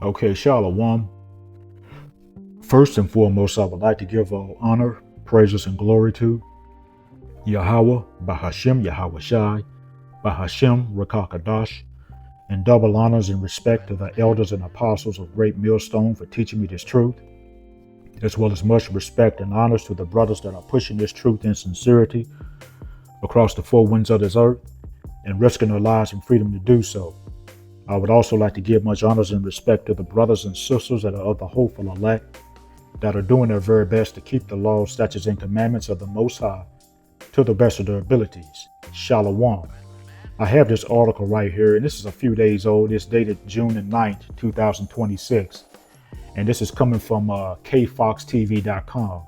Okay, Shalom. First and foremost, I would like to give honor, praises, and glory to Yahweh, Bahashem, Yahweh Shai, Bahashem, Rakakadash, and double honors and respect to the elders and apostles of Great Millstone for teaching me this truth, as well as much respect and honors to the brothers that are pushing this truth in sincerity across the four winds of this earth and risking their lives and freedom to do so. I would also like to give much honors and respect to the brothers and sisters that are of the hopeful elect that are doing their very best to keep the laws, statutes, and commandments of the Most High to the best of their abilities. Shalom. I have this article right here, and this is a few days old. It's dated June the 9th, 2026. And this is coming from kfoxtv.com.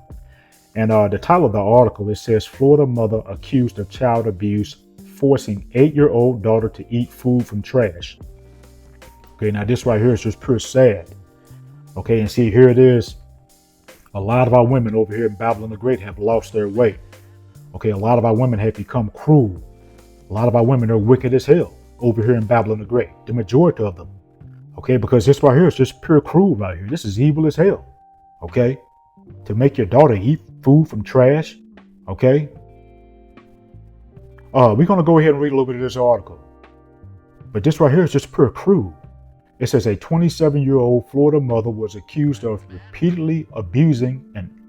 And the title of the article, it says, Florida mother accused of child abuse, forcing 8-year-old daughter to eat food from trash. Okay, now this right here is just pure sad. Okay, and see, here it is. A lot of our women over here in Babylon the Great have lost their way. Okay, a lot of our women have become cruel. A lot of our women are wicked as hell over here in Babylon the Great. The majority of them. Okay, because this right here is just pure cruel right here. This is evil as hell. Okay, to make your daughter eat food from trash. Okay. We're going to go ahead and read a little bit of this article. But this right here is just pure cruel. It says a 27-year-old Florida mother was accused of repeatedly abusing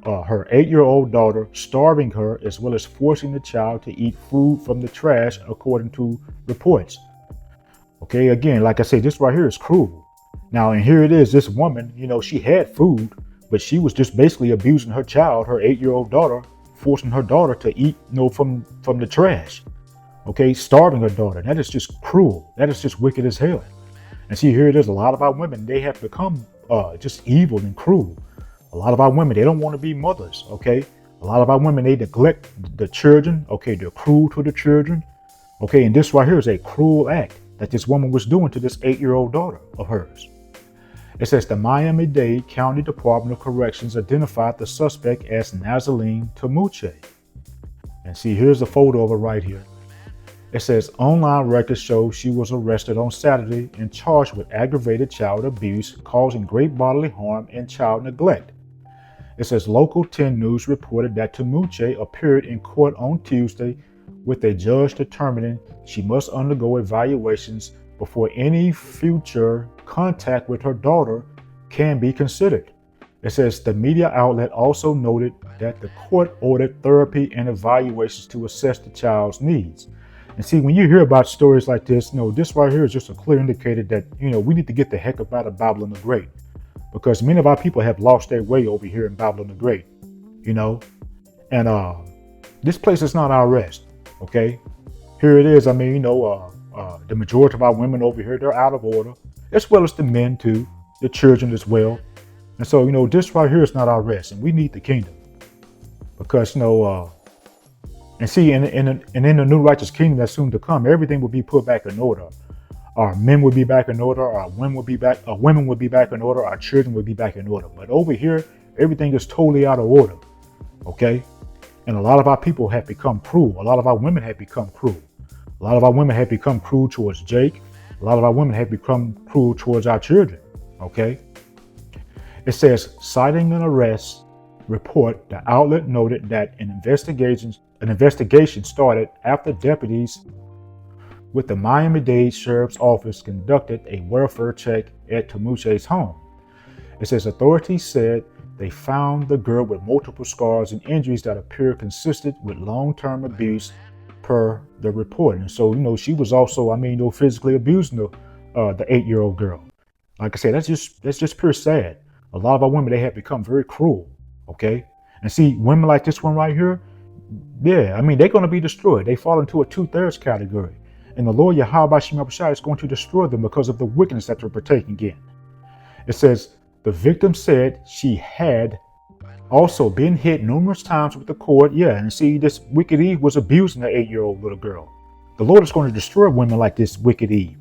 her 8-year-old daughter, starving her, as well as forcing the child to eat food from the trash, according to reports. Okay, again, like I said, this right here is cruel. Now, and here it is, this woman, she had food, but she was just basically abusing her child, her 8-year-old daughter, forcing her daughter to eat, from the trash. Okay, starving her daughter. That is just cruel. That is just wicked as hell. And see, here it is. A lot of our women, they have become just evil and cruel. A lot of our women, they don't want to be mothers. Okay, a lot of our women, they neglect the children. Okay, they're cruel to the children. Okay, and this right here is a cruel act that this woman was doing to this 8-year-old daughter of hers. It says the Miami-Dade County Department of Corrections identified the suspect as Nazaline Tamuche. And see, here's a photo of her right here. It says online records show she was arrested on Saturday and charged with aggravated child abuse, causing great bodily harm and child neglect. It says Local 10 News reported that Tamuche appeared in court on Tuesday with a judge determining she must undergo evaluations before any future contact with her daughter can be considered. It says the media outlet also noted that the court ordered therapy and evaluations to assess the child's needs. And see, when you hear about stories like this, this right here is just a clear indicator that, we need to get the heck up out of Babylon the Great. Because many of our people have lost their way over here in Babylon the Great, And this place is not our rest, okay? Here it is. The majority of our women over here, they're out of order, as well as the men too, the children as well. And so, this right here is not our rest, and we need the kingdom. Because, and see, in the new righteous kingdom that's soon to come, everything will be put back in order. Our men will be back in order. Our women will be back. Women will be back in order. Our children will be back in order. But over here, everything is totally out of order. Okay, and a lot of our people have become cruel. A lot of our women have become cruel. A lot of our women have become cruel towards Jake. A lot of our women have become cruel towards our children. Okay. It says, citing an arrest report, the outlet noted that an investigation started after deputies with the Miami-Dade Sheriff's Office conducted a welfare check at Tamuche's home. It says authorities said they found the girl with multiple scars and injuries that appear consistent with long-term abuse per the report. And so, she was also, physically abusing the 8-year-old girl. Like I said, that's just pure sad. A lot of our women, they have become very cruel. Okay. And see, women like this one right here, they're going to be destroyed. They fall into a 2/3 category. And the Lord Yahweh Shem Shai is going to destroy them because of the wickedness that they're partaking in. It says the victim said she had also been hit numerous times with the cord. Yeah, and see, this wicked Eve was abusing the 8-year-old little girl. The Lord is going to destroy women like this wicked Eve.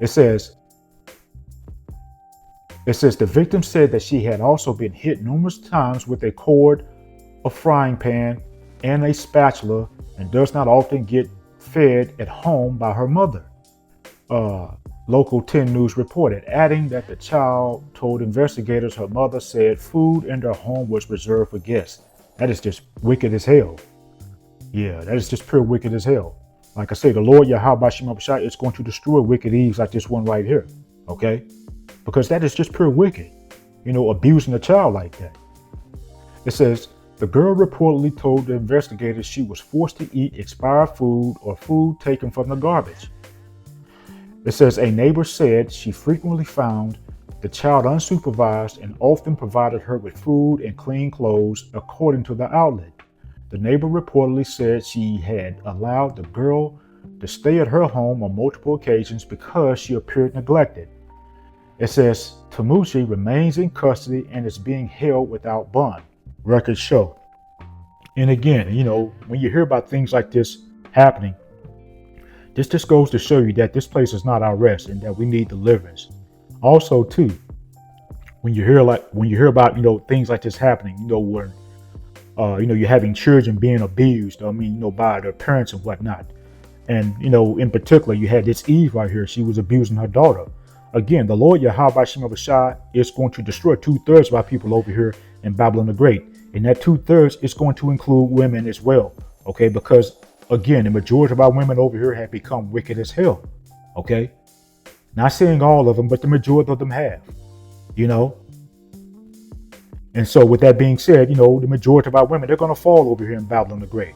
It says the victim said that she had also been hit numerous times with a cord, a frying pan, and a spatula, and does not often get fed at home by her mother. Local 10 News reported, adding that the child told investigators her mother said food in their home was reserved for guests. That is just wicked as hell. Yeah, that is just pure wicked as hell. Like I say, the Lord Yahweh Shem Shai is going to destroy wicked Eves like this one right here. Okay? Because that is just pure wicked. Abusing a child like that. It says, the girl reportedly told the investigators she was forced to eat expired food or food taken from the garbage. It says a neighbor said she frequently found the child unsupervised and often provided her with food and clean clothes, according to the outlet. The neighbor reportedly said she had allowed the girl to stay at her home on multiple occasions because she appeared neglected. It says Tamushi remains in custody and is being held without bond, records show. And again, when you hear about things like this happening, this just goes to show you that this place is not our rest and that we need deliverance. Also, too, when you hear about things like this happening, when you're having children being abused, by their parents and whatnot. And in particular, you had this Eve right here. She was abusing her daughter. Again, the Lord Yahweh Shem Shai is going to destroy 2/3 of our people over here in Babylon the Great. And that 2/3 is going to include women as well. Okay, because again, the majority of our women over here have become wicked as hell. Okay, not saying all of them, but the majority of them have. And so with that being said, the majority of our women, they're going to fall over here in Babylon the Great.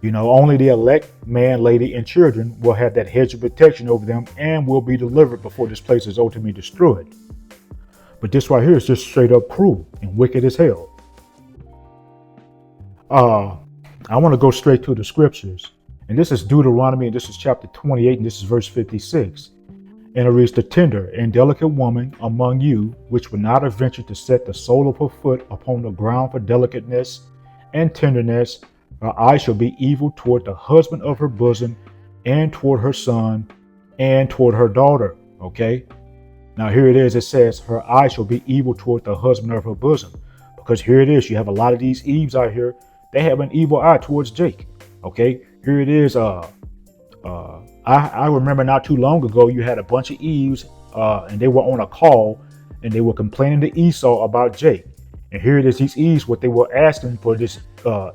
Only the elect, man, lady, and children will have that hedge of protection over them and will be delivered before this place is ultimately destroyed. But this right here is just straight up cruel and wicked as hell. I want to go straight to the scriptures. And this is Deuteronomy, and this is chapter 28, and this is verse 56. And it reads, the tender and delicate woman among you, which would not have ventured to set the sole of her foot upon the ground for delicateness and tenderness, her eye shall be evil toward the husband of her bosom, and toward her son, and toward her daughter. Okay? Now here it is, it says, her eye shall be evil toward the husband of her bosom. Because here it is, you have a lot of these Eves out here, they have an evil eye towards Jake. Okay? Here it is, I remember not too long ago, you had a bunch of Eves, and they were on a call, and they were complaining to Esau about Jake. And here it is, these Eves, what they were asking for this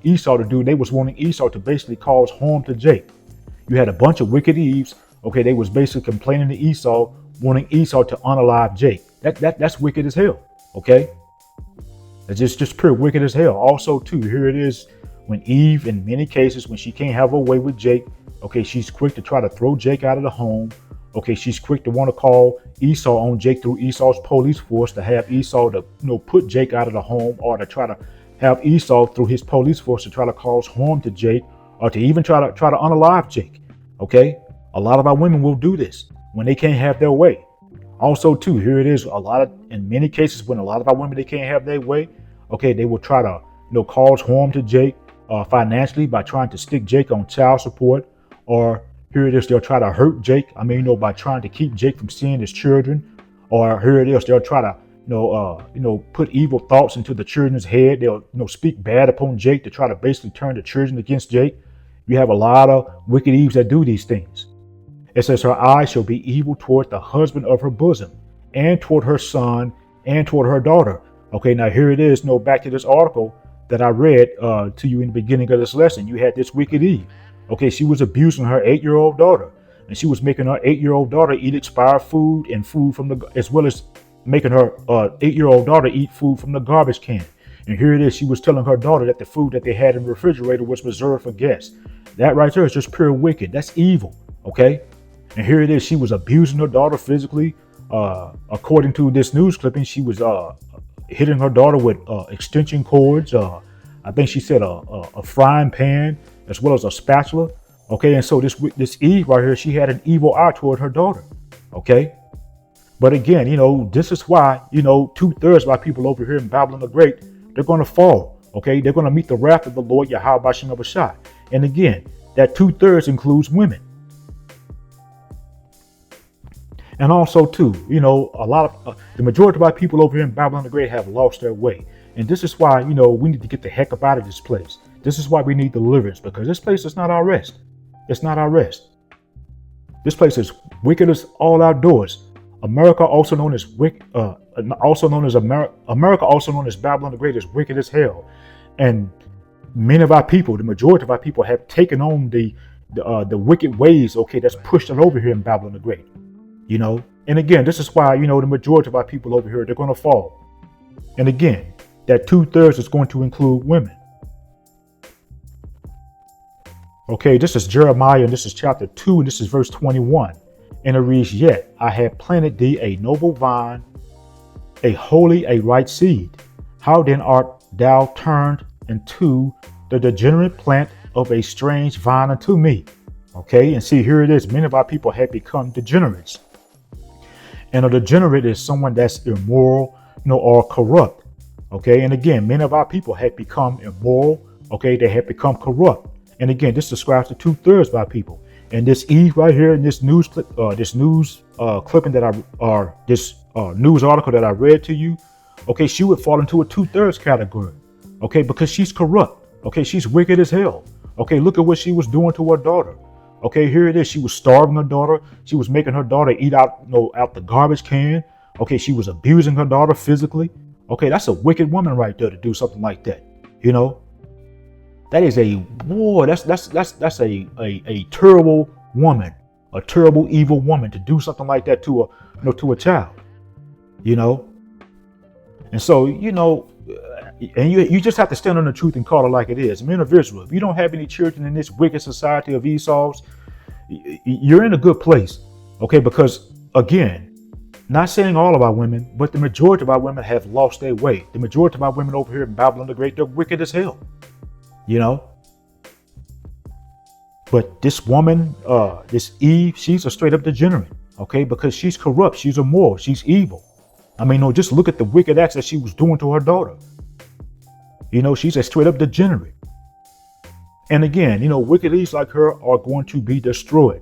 Esau to do, they was wanting Esau to basically cause harm to Jake. You had a bunch of wicked Eves, okay, they was basically complaining to Esau, wanting Esau to unalive Jake. That's wicked as hell, okay? It's just pure wicked as hell. Also, too, here it is, when Eve, in many cases, when she can't have her way with Jake, okay, she's quick to try to throw Jake out of the home. Okay, she's quick to want to call Esau on Jake through Esau's police force to have Esau to, put Jake out of the home, or to try to have Esau through his police force to try to cause harm to Jake, or to even try to unalive Jake. Okay, a lot of our women will do this when they can't have their way. Also, too, here it is, in many cases, when a lot of our women, they can't have their way, okay, they will try to, cause harm to Jake financially by trying to stick Jake on child support, or here it is, they'll try to hurt Jake. By trying to keep Jake from seeing his children, or here it is, they'll try to, put evil thoughts into the children's head. They'll, speak bad upon Jake to try to basically turn the children against Jake. You have a lot of wicked Eves that do these things. It says her eye shall be evil toward the husband of her bosom, and toward her son, and toward her daughter. Okay, now here it is, back to this article that I read to you in the beginning of this lesson. You had this wicked Eve. Okay, she was abusing her 8-year-old daughter, and she was making her 8-year-old daughter eat expired food and food as well as making her 8-year-old daughter eat food from the garbage can. And here it is, she was telling her daughter that the food that they had in the refrigerator was reserved for guests. That right there is just pure wicked. That's evil. Okay, and here it is, she was abusing her daughter physically. According to this news clipping, she was hitting her daughter with extension cords. I think she said a frying pan, as well as a spatula. Okay, and so this Eve right here, she had an evil eye toward her daughter. Okay, but again, this is why 2/3 of our people over here in Babylon the Great, they're going to fall. Okay, they're going to meet the wrath of the Lord Yahweh Shem Shai. And again, that 2/3 includes women. And also, too, a lot of the majority of our people over here in Babylon the Great have lost their way. And this is why, we need to get the heck up out of this place. This is why we need deliverance, because this place is not our rest. It's not our rest. This place is wicked as all outdoors. America, also known as America, also known as Babylon the Great, is wicked as hell. And many of our people, the majority of our people, have taken on the wicked ways. Okay, that's pushed it over here in Babylon the Great. You know, and again, this is why the majority of our people over here, they're going to fall. And again, that 2/3 is going to include women. Okay, this is Jeremiah, and this is chapter 2, and this is verse 21. And it reads, "Yet I have planted thee a noble vine, a holy, a right seed. How then art thou turned into the degenerate plant of a strange vine unto me?" Okay, and see, here it is. Many of our people have become degenerates. And a degenerate is someone that's immoral, or corrupt. Okay, and again, many of our people have become immoral. Okay, they have become corrupt. And again, this describes the 2/3 of our people. And this Eve right here in this news clip, clipping this news article that I read to you, okay, she would fall into a 2/3 category. Okay, because she's corrupt. Okay, she's wicked as hell. Okay, look at what she was doing to her daughter. Okay, here it is. She was starving her daughter. She was making her daughter eat out the garbage can. Okay, she was abusing her daughter physically. Okay, that's a wicked woman right there to do something like that. That is that's a terrible woman, a terrible evil woman to do something like that to a child. And so and you just have to stand on the truth and call it like it is. Men of Israel, if you don't have any children in this wicked society of Esau's, you're in a good place. Okay, because again, not saying all of our women, but the majority of our women have lost their way. The majority of our women over here in Babylon the Great, they're wicked as hell. But this woman, this Eve, she's a straight up degenerate. Okay, because she's corrupt, she's immoral, she's evil. Just look at the wicked acts that she was doing to her daughter. She's a straight up degenerate. And again, wicked leaders like her are going to be destroyed.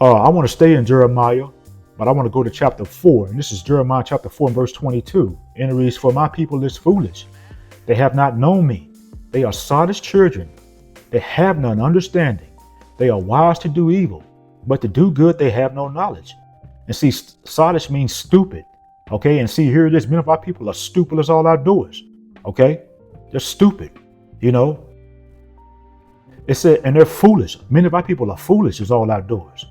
I want to stay in Jeremiah, but I want to go to chapter 4. And this is Jeremiah chapter 4 and verse 22. And it reads, "For my people is foolish. They have not known me. They are sottish children. They have none understanding. They are wise to do evil, but to do good they have no knowledge." And see, sottish means stupid. Okay, and see, here it is. Many of our people are stupid as all outdoors. Okay, they're stupid. It said, and they're foolish. Many of our people are foolish as all outdoors.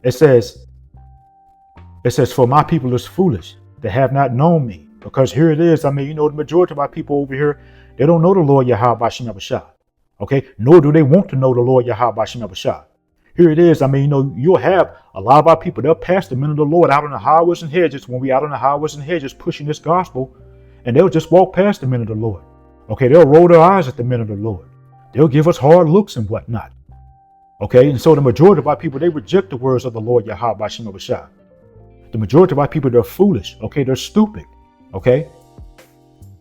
It says, "For my people is foolish. They have not known me." Because here it is. The majority of our people over here, they don't know the Lord Yahweh Bashim Abashah. Okay, nor do they want to know the Lord Yahweh Bashim Abashah. Here it is. You'll have a lot of our people, they'll pass the men of the Lord out on the highways and hedges when we out on the highways and hedges pushing this gospel, and they'll just walk past the men of the Lord. Okay, they'll roll their eyes at the men of the Lord. They'll give us hard looks and whatnot. Okay, and so the majority of our people, they reject the words of the Lord Yahweh Bashim Abashah. The majority of our people, they're foolish. Okay, they're stupid. Okay,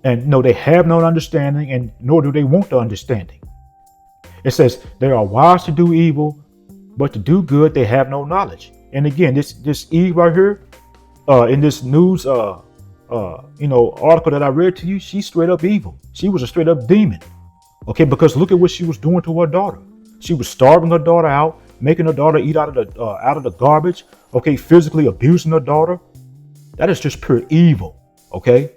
and no, they have no understanding, and nor do they want the understanding. It says they are wise to do evil, but to do good they have no knowledge. And again, this Eve right here, in this news article that I read to you, she's straight up evil. She was a straight up demon. Okay, because look at what she was doing to her daughter. She was starving her daughter out, making her daughter eat out of the garbage. Okay, physically abusing her daughter. That is just pure evil. Okay,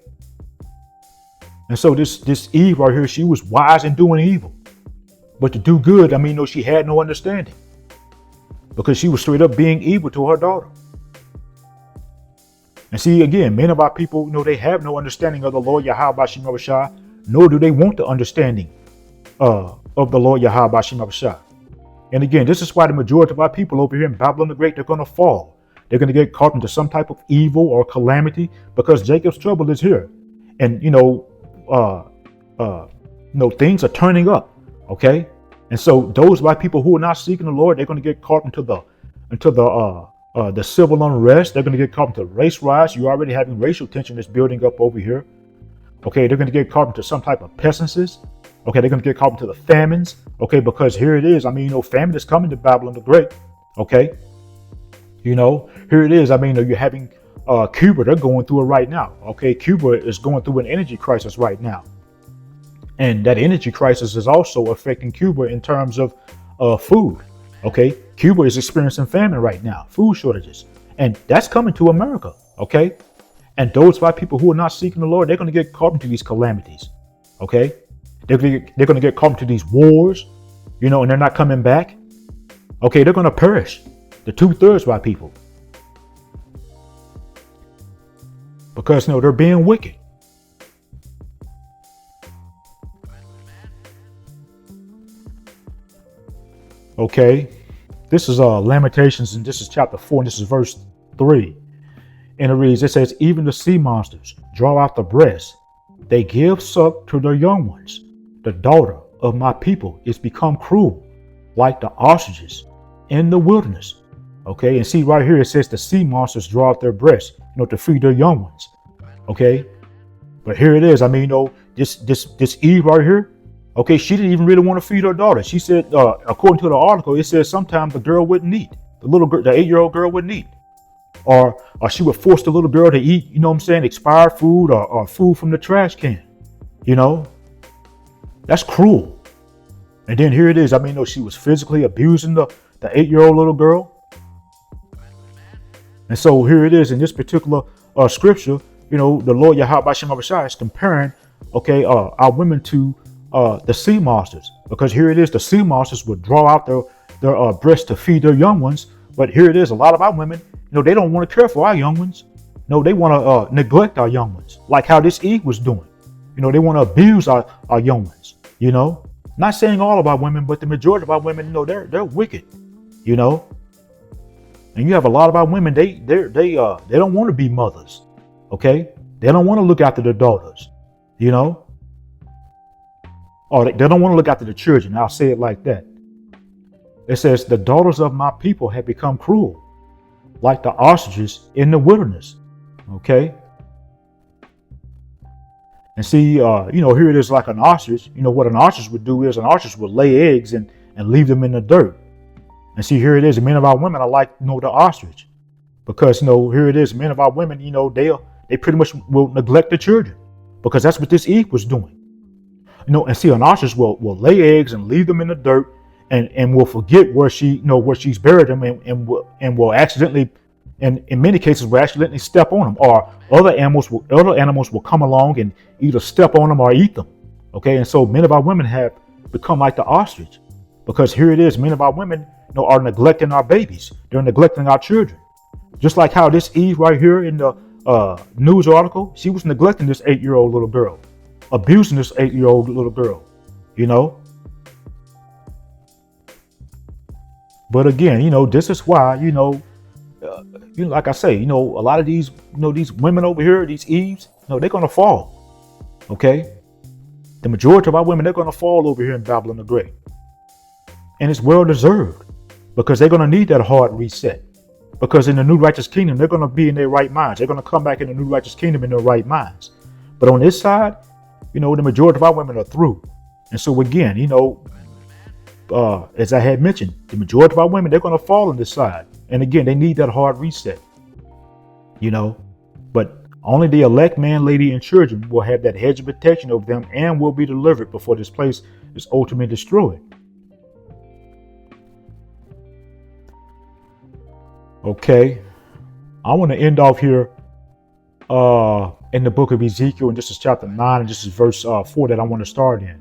and so this Eve right here, she was wise in doing evil, but to do good, she had no understanding, because she was straight up being evil to her daughter. And see, again, many of our people, they have no understanding of the Lord Yahweh Bashim Abashah, nor do they want the understanding of the Lord Yahweh Bashim Abashah. And again, this is why the majority of our people over here in Babylon the Great, they're going to fall. They're going to get caught into some type of evil or calamity, because Jacob's trouble is here. And, things are turning up. Okay. And so those white people who are not seeking the Lord, they're going to get caught into the civil unrest. They're going to get caught into race riots. You're already having racial tension that's building up over here. Okay. They're going to get caught into some type of pestilences. Okay. They're going to get caught into the famines. Okay. Because here it is. Famine is coming to Babylon the Great. Okay. Here it is. You're having Cuba, they're going through it right now. Okay, Cuba is going through an energy crisis right now. And that energy crisis is also affecting Cuba in terms of food. Okay, Cuba is experiencing famine right now, food shortages, and that's coming to America. Okay, and those white people who are not seeking the Lord, they're going to get caught into these calamities. Okay, they're going to get caught into these wars, and they're not coming back. Okay, they're going to perish. The 2/3 white people, because they're being wicked. Okay, this is Lamentations, and this is chapter 4, and this is verse 3. And it says, even the sea monsters draw out the breast. They give suck to their young ones. The daughter of my people is become cruel, like the ostriches in the wilderness. Okay, and see right here, it says the sea monsters draw out their breasts, to feed their young ones. Okay, but here it is. I mean, this Eve right here. Okay, she didn't even really want to feed her daughter. She said, according to the article, it says sometimes the girl wouldn't eat. The little girl, the 8-year-old girl wouldn't eat. Or she would force the little girl to eat, expired food or food from the trash can. That's cruel. And then here it is. I mean, she was physically abusing the 8-year-old little girl. And so here it is in this particular scripture, the Lord Yahweh Shem Abishai is comparing, our women to the sea monsters, because here it is, the sea monsters would draw out their breasts to feed their young ones. But here it is, a lot of our women, they don't want to care for our young ones. No, they want to neglect our young ones, like how this Eve was doing. They want to abuse our young ones. Not saying all of our women, but the majority of our women, they're wicked. And you have a lot of our women, they don't want to be mothers. Okay, they don't want to look after their daughters. Or they don't want to look after the children. I'll say it like that. It says, the daughters of my people have become cruel, like the ostriches in the wilderness. Okay. And see, here it is like an ostrich. What an ostrich would do is an ostrich would lay eggs and leave them in the dirt. And see, here it is. The men of our women are like, the ostrich, because, here it is. Men of our women, they pretty much will neglect the children, because that's what this Eve was doing. And see, an ostrich will lay eggs and leave them in the dirt, and will forget where she's buried them, and will accidentally, and in many cases will accidentally step on them, or other animals will come along and either step on them or eat them. Okay, and so men of our women have become like the ostrich, because here it is, men of our women, are neglecting our babies. They're neglecting our children, just like how this Eve right here in the news article, she was neglecting this 8-year-old little girl. Abusing this 8-year-old little girl, But again, this is why, like I say, a lot of these, these women over here, these Eves, they're going to fall. Okay. The majority of our women, they're going to fall over here in Babylon the Great. And it's well deserved, because they're going to need that hard reset. Because in the new righteous kingdom, they're going to be in their right minds. They're going to come back in the new righteous kingdom in their right minds. But on this side, the majority of our women are through. And so again, as I had mentioned, the majority of our women, they're going to fall on this side. And again, they need that hard reset, but only the elect man, lady, and children will have that hedge of protection over them and will be delivered before this place is ultimately destroyed. Okay, I want to end off here in the book of Ezekiel, and this is chapter 9, and this is verse 4 that I want to start in.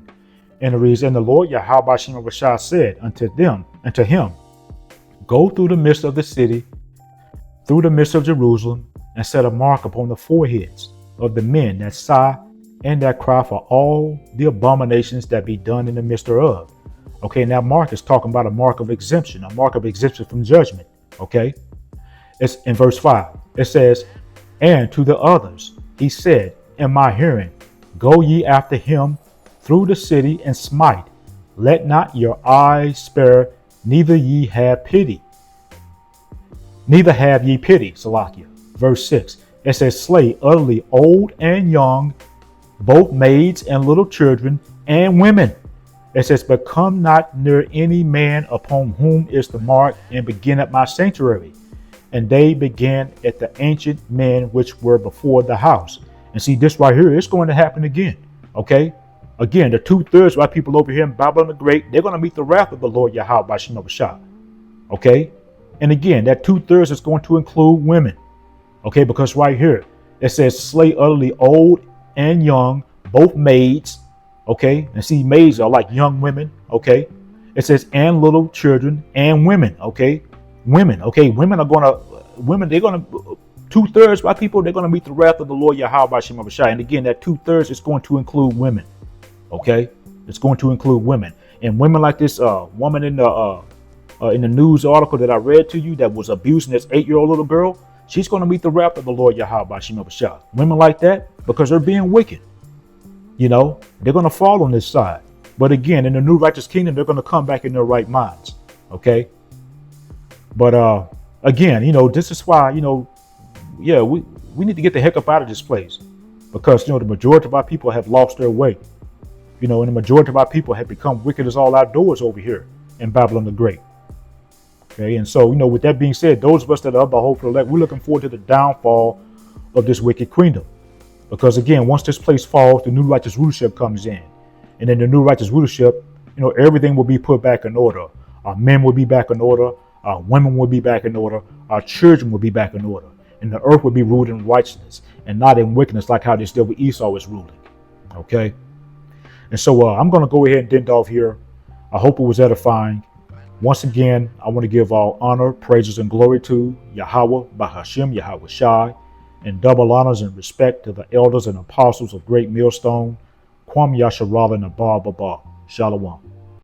And it reads, and the Lord Yahweh Shem Abishai said unto him, go through the midst of the city, through the midst of Jerusalem, and set a mark upon the foreheads of the men that sigh and that cry for all the abominations that be done in the midst thereof. Okay, and that mark is talking about a mark of exemption from judgment. Okay, it's in verse 5. It says, and to the others he said in my hearing, go ye after him through the city and smite. Let not your eyes spare, neither have ye pity. Salakia. Verse 6. It says, slay utterly old and young, both maids and little children and women. It says, but come not near any man upon whom is the mark, and begin at my sanctuary. And they began at the ancient men which were before the house. And see, this right here is going to happen again. Okay. Again, the 2/3 white people over here in Babylon the Great, they're going to meet the wrath of the Lord Yahweh by Shem Shah. Okay? And again, that 2/3 is going to include women. Okay? Because right here, it says slay utterly old and young, both maids. Okay? And see, maids are like young women. Okay? It says, and little children and women. Okay? Women. Okay? Women, they're going to, 2/3 white people, they're going to meet the wrath of the Lord Yahweh by Shem Shah. And again, that 2/3 is going to include women. Okay, it's going to include women, and women like this woman in the news article that I read to you that was abusing this 8-year-old little girl. She's going to meet the wrath of the Lord Yahweh by Shem Shah. Women like that, because they're being wicked, you know, they're going to fall on this side. But again, in the new righteous kingdom, they're going to come back in their right minds. Okay, but again, you know, this is why, you know, yeah, we need to get the heck up out of this place, because, you know, the majority of our people have lost their way. You know, and the majority of our people have become wicked as all outdoors over here in Babylon the Great. Okay, and so, you know, with that being said, those of us that are of the hopeful elect, we're looking forward to the downfall of this wicked kingdom. Because again, once this place falls, the new righteous rulership comes in. And in the new righteous rulership, you know, everything will be put back in order. Our men will be back in order. Our women will be back in order. Our children will be back in order. And the earth will be ruled in righteousness and not in wickedness like how this devil Esau is ruling. Okay. And so I'm going to go ahead and end off here. I hope it was edifying. Once again, I want to give all honor, praises, and glory to Yahweh, Bahashem, Yahweh Shai, and double honors and respect to the elders and apostles of Great Millstone, Kwam Yasharala and Abba Baba. Shalom.